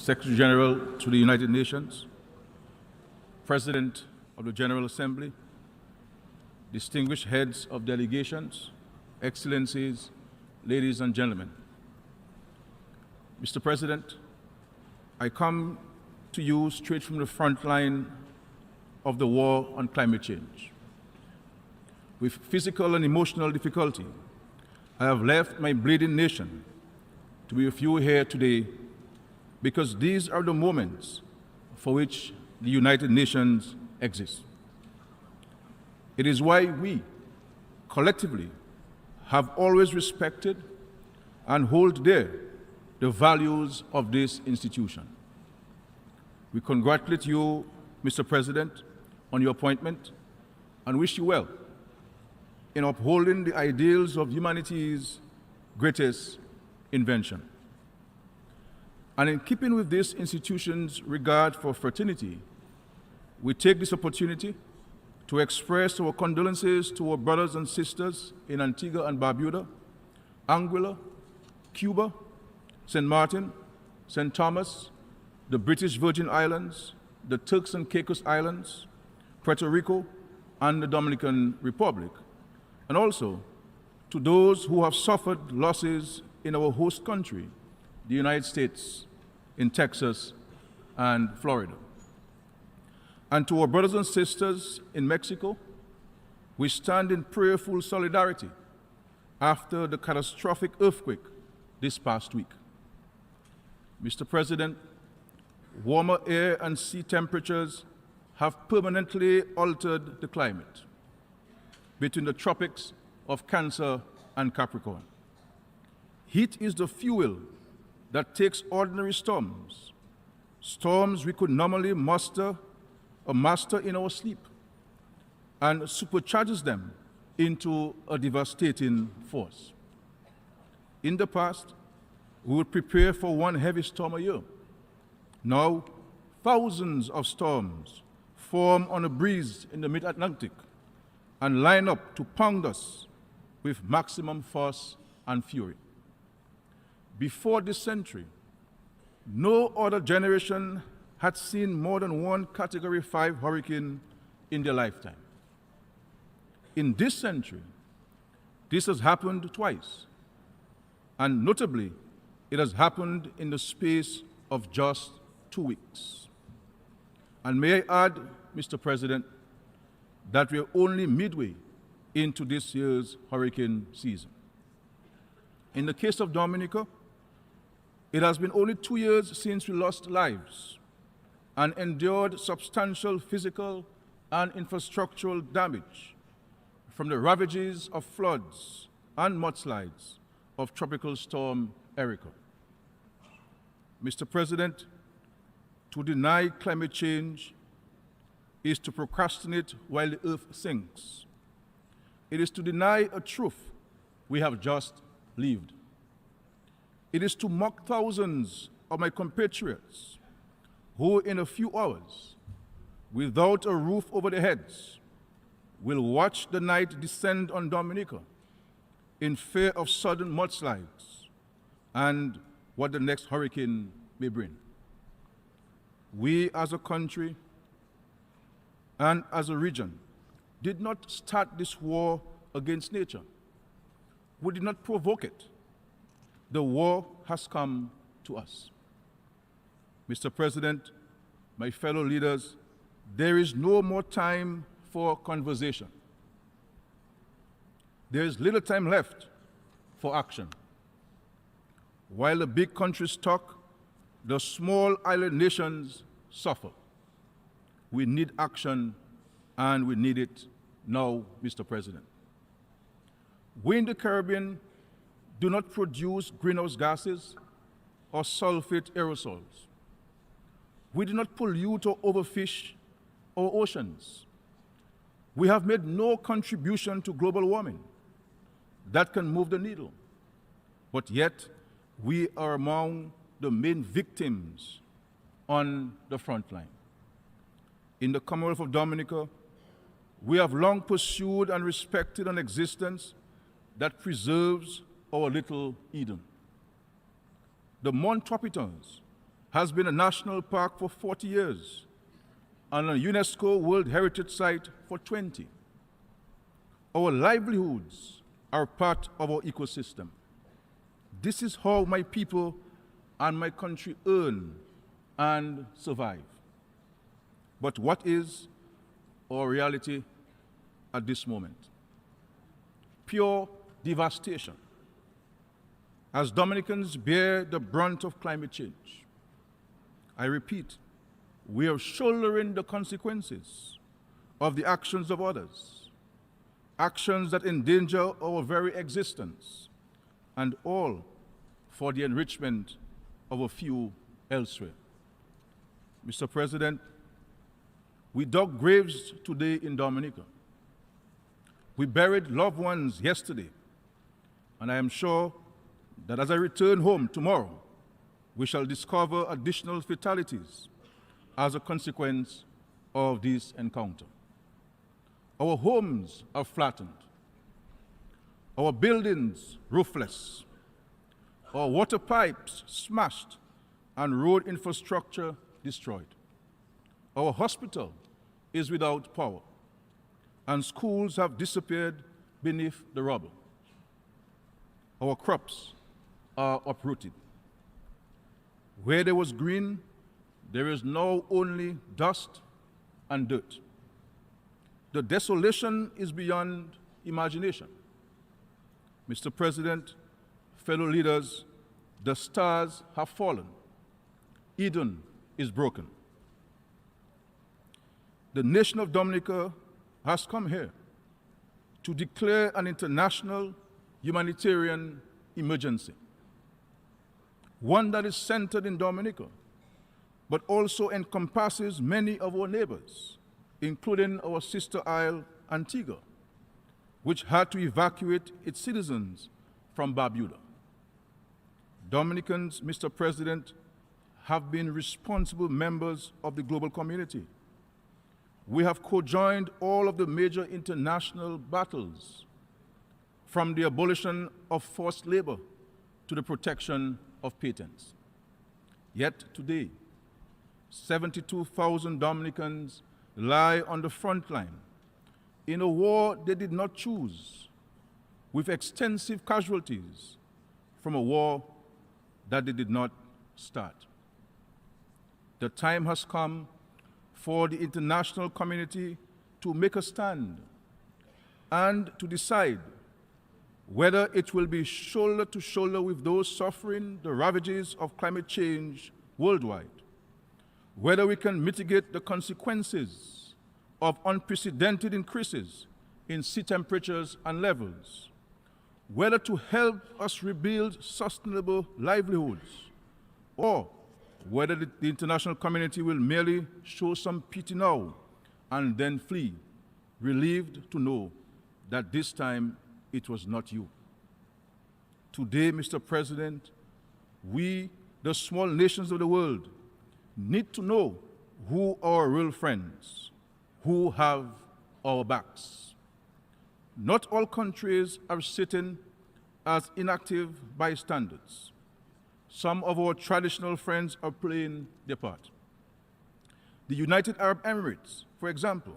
Secretary General to the United Nations, President of the General Assembly, distinguished heads of delegations, Excellencies, ladies and gentlemen. Mr. President, I come to you straight from the front line of the war on climate change. With physical and emotional difficulty, I have left my bleeding nation to be with you here today because these are the moments for which the United Nations exists. It is why we, collectively, have always respected and hold dear the values of this institution. We congratulate you, Mr. President, on your appointment and wish you well in upholding the ideals of humanity's greatest invention. And in keeping with this institution's regard for fraternity, we take this opportunity to express our condolences to our brothers and sisters in Antigua and Barbuda, Anguilla, Cuba, St. Martin, St. Thomas, the British Virgin Islands, the Turks and Caicos Islands, Puerto Rico, and the Dominican Republic, and also to those who have suffered losses in our host country, the United States, in Texas and Florida. And to our brothers and sisters in Mexico, we stand in prayerful solidarity after the catastrophic earthquake this past week. Mr. President, warmer air and sea temperatures have permanently altered the climate between the tropics of Cancer and Capricorn. Heat is the fuel that takes ordinary storms, storms we could normally master in our sleep, and supercharges them into a devastating force. In the past, we would prepare for one heavy storm a year. Now, thousands of storms form on a breeze in the mid-Atlantic and line up to pound us with maximum force and fury. Before this century, no other generation had seen more than one Category 5 hurricane in their lifetime. In this century, this has happened twice, and notably, it has happened in the space of just 2 weeks. And may I add, Mr. President, that we are only midway into this year's hurricane season. In the case of Dominica, it has been only 2 years since we lost lives and endured substantial physical and infrastructural damage from the ravages of floods and mudslides of Tropical Storm Erica. Mr. President, to deny climate change is to procrastinate while the earth sinks. It is to deny a truth we have just lived. It is to mock thousands of my compatriots who in a few hours, without a roof over their heads, will watch the night descend on Dominica in fear of sudden mudslides and what the next hurricane may bring. We as a country and as a region did not start this war against nature. We did not provoke it. The war has come to us. Mr. President, my fellow leaders, there is no more time for conversation. There is little time left for action. While the big countries talk, the small island nations suffer. We need action, and we need it now, Mr. President. We in the Caribbean do not produce greenhouse gases or sulfate aerosols. We do not pollute or overfish our oceans. We have made no contribution to global warming that can move the needle. But yet, we are among the main victims on the front line. In the Commonwealth of Dominica, we have long pursued and respected an existence that preserves our little Eden. The Montropitans has been a national park for 40 years and a UNESCO World Heritage Site for 20. Our livelihoods are part of our ecosystem. This is how my people and my country earn and survive. But what is our reality at this moment? Pure devastation, as Dominicans bear the brunt of climate change. I repeat, we are shouldering the consequences of the actions of others, actions that endanger our very existence, and all for the enrichment of a few elsewhere. Mr. President, we dug graves today in Dominica. We buried loved ones yesterday, and I am sure that as I return home tomorrow, we shall discover additional fatalities as a consequence of this encounter. Our homes are flattened, our buildings roofless, our water pipes smashed, and road infrastructure destroyed. Our hospital is without power, and schools have disappeared beneath the rubble. Our crops are uprooted. Where there was green, there is now only dust and dirt. The desolation is beyond imagination. Mr. President, fellow leaders, the stars have fallen. Eden is broken. The nation of Dominica has come here to declare an international humanitarian emergency, one that is centered in Dominica, but also encompasses many of our neighbors, including our sister isle, Antigua, which had to evacuate its citizens from Barbuda. Dominicans, Mr. President, have been responsible members of the global community. We have co-joined all of the major international battles, from the abolition of forced labor to the protection of patents. Yet today, 72,000 Dominicans lie on the front line in a war they did not choose, with extensive casualties from a war that they did not start. The time has come for the international community to make a stand and to decide whether it will be shoulder to shoulder with those suffering the ravages of climate change worldwide, whether we can mitigate the consequences of unprecedented increases in sea temperatures and levels, whether to help us rebuild sustainable livelihoods, or whether the international community will merely show some pity now and then flee, relieved to know that this time it was not you. Today, Mr. President, we, the small nations of the world, need to know who are our real friends, who have our backs. Not all countries are sitting as inactive bystanders. Some of our traditional friends are playing their part. The United Arab Emirates, for example,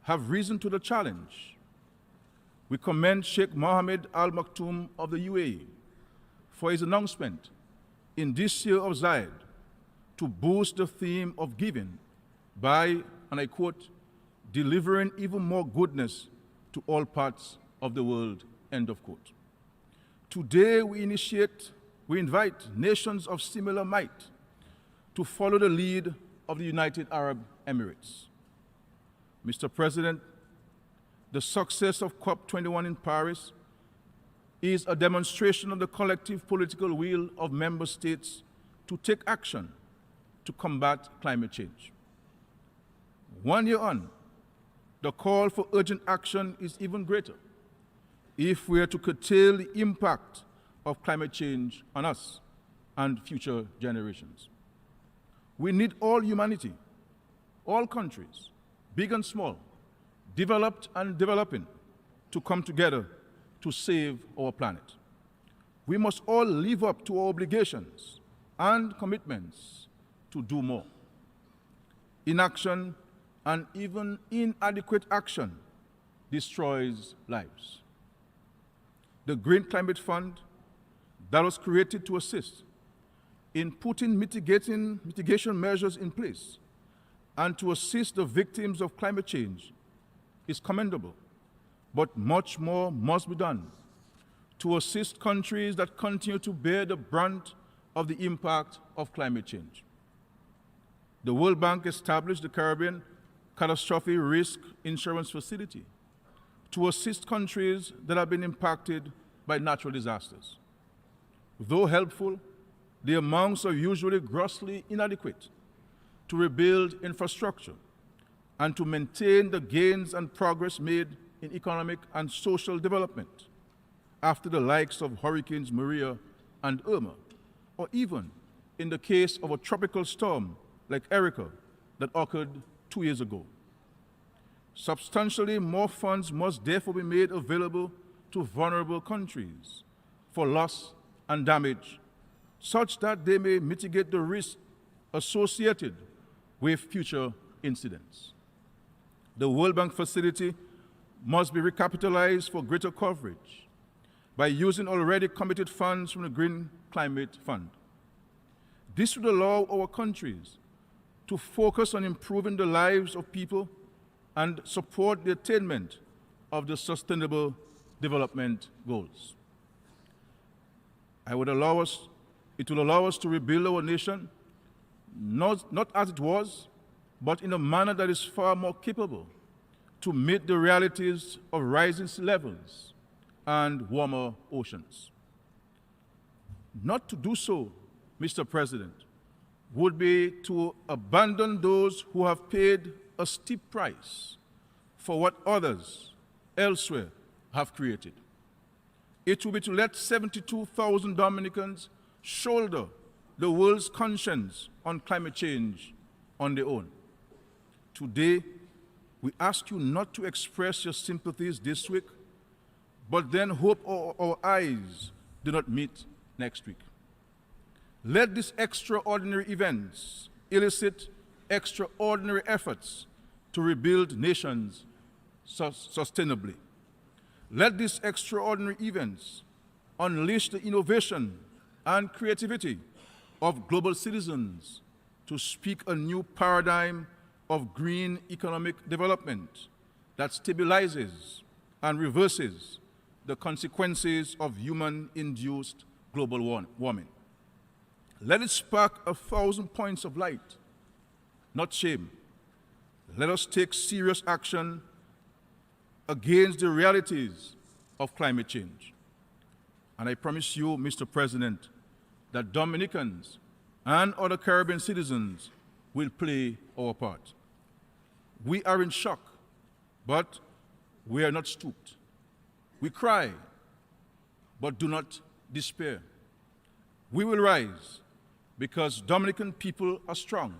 have risen to the challenge. We commend Sheikh Mohammed Al Maktoum of the UAE for his announcement in this year of Zayed to boost the theme of giving by, and I quote, delivering even more goodness to all parts of the world, end of quote. Today we invite nations of similar might to follow the lead of the United Arab Emirates. Mr. President, the success of COP21 in Paris is a demonstration of the collective political will of member states to take action to combat climate change. 1 year on, the call for urgent action is even greater if we are to curtail the impact of climate change on us and future generations. We need all humanity, all countries, big and small, developed and developing, to come together to save our planet. We must all live up to our obligations and commitments to do more. Inaction and even inadequate action destroys lives. The Green Climate Fund that was created to assist in putting mitigation measures in place and to assist the victims of climate change is commendable, but much more must be done to assist countries that continue to bear the brunt of the impact of climate change. The World Bank established the Caribbean Catastrophe Risk Insurance Facility to assist countries that have been impacted by natural disasters. Though helpful, the amounts are usually grossly inadequate to rebuild infrastructure and to maintain the gains and progress made in economic and social development after the likes of Hurricanes Maria and Irma, or even in the case of a tropical storm like Erica that occurred 2 years ago. Substantially more funds must therefore be made available to vulnerable countries for loss and damage, such that they may mitigate the risk associated with future incidents. The World Bank facility must be recapitalized for greater coverage by using already committed funds from the Green Climate Fund. This would allow our countries to focus on improving the lives of people and support the attainment of the Sustainable Development Goals. It will allow us to rebuild our nation, not as it was, but in a manner that is far more capable to meet the realities of rising sea levels and warmer oceans. Not to do so, Mr. President, would be to abandon those who have paid a steep price for what others elsewhere have created. It would be to let 72,000 Dominicans shoulder the world's conscience on climate change on their own. Today, we ask you not to express your sympathies this week, but then hope our eyes do not meet next week. Let these extraordinary events elicit extraordinary efforts to rebuild nations sustainably. Let these extraordinary events unleash the innovation and creativity of global citizens to speak a new paradigm of green economic development that stabilizes and reverses the consequences of human-induced global warming. Let it spark 1,000 points of light, not shame. Let us take serious action against the realities of climate change. And I promise you, Mr. President, that Dominicans and other Caribbean citizens will play our part. We are in shock, but we are not stooped. We cry, but do not despair. We will rise because Dominican people are strong,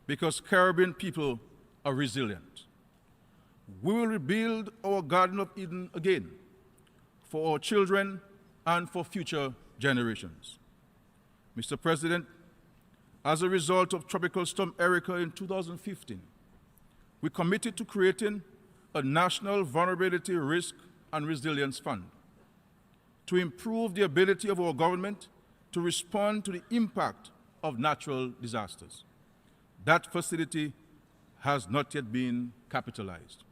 because Caribbean people are resilient. We will rebuild our Garden of Eden again for our children and for future generations. Mr. President, as a result of Tropical Storm Erica in 2015, we committed to creating a National Vulnerability Risk and Resilience Fund to improve the ability of our government to respond to the impact of natural disasters. That facility has not yet been capitalized.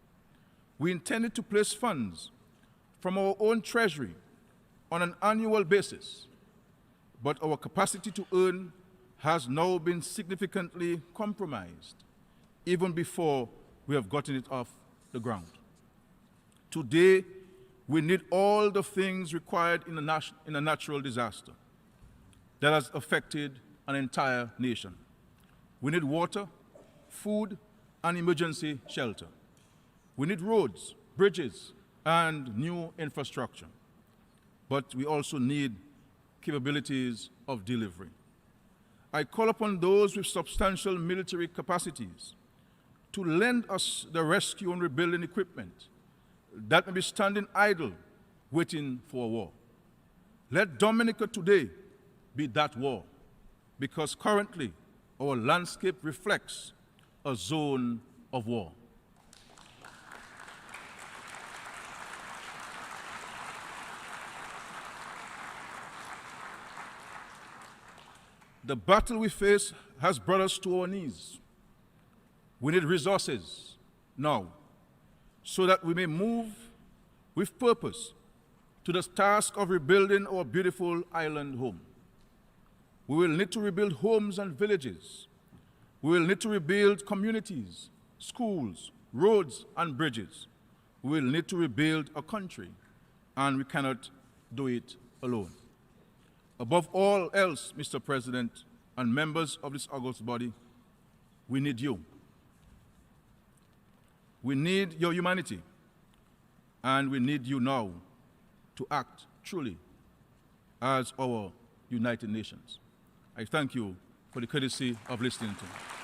We intended to place funds from our own treasury on an annual basis, but our capacity to earn has now been significantly compromised, even before we have gotten it off the ground. Today, we need all the things required in a natural disaster that has affected an entire nation. We need water, food, and emergency shelter. We need roads, bridges, and new infrastructure. But we also need capabilities of delivery. I call upon those with substantial military capacities to lend us the rescue and rebuilding equipment that may be standing idle, waiting for a war. Let Dominica today be that war. because currently our landscape reflects a zone of war. The battle we face has brought us to our knees. We need resources now so that we may move with purpose to the task of rebuilding our beautiful island home. We will need to rebuild homes and villages. We will need to rebuild communities, schools, roads, and bridges. We will need to rebuild a country, and we cannot do it alone. Above all else, Mr. President and members of this august body, we need you. We need your humanity, and we need you now to act truly as our United Nations. I thank you for the courtesy of listening to me.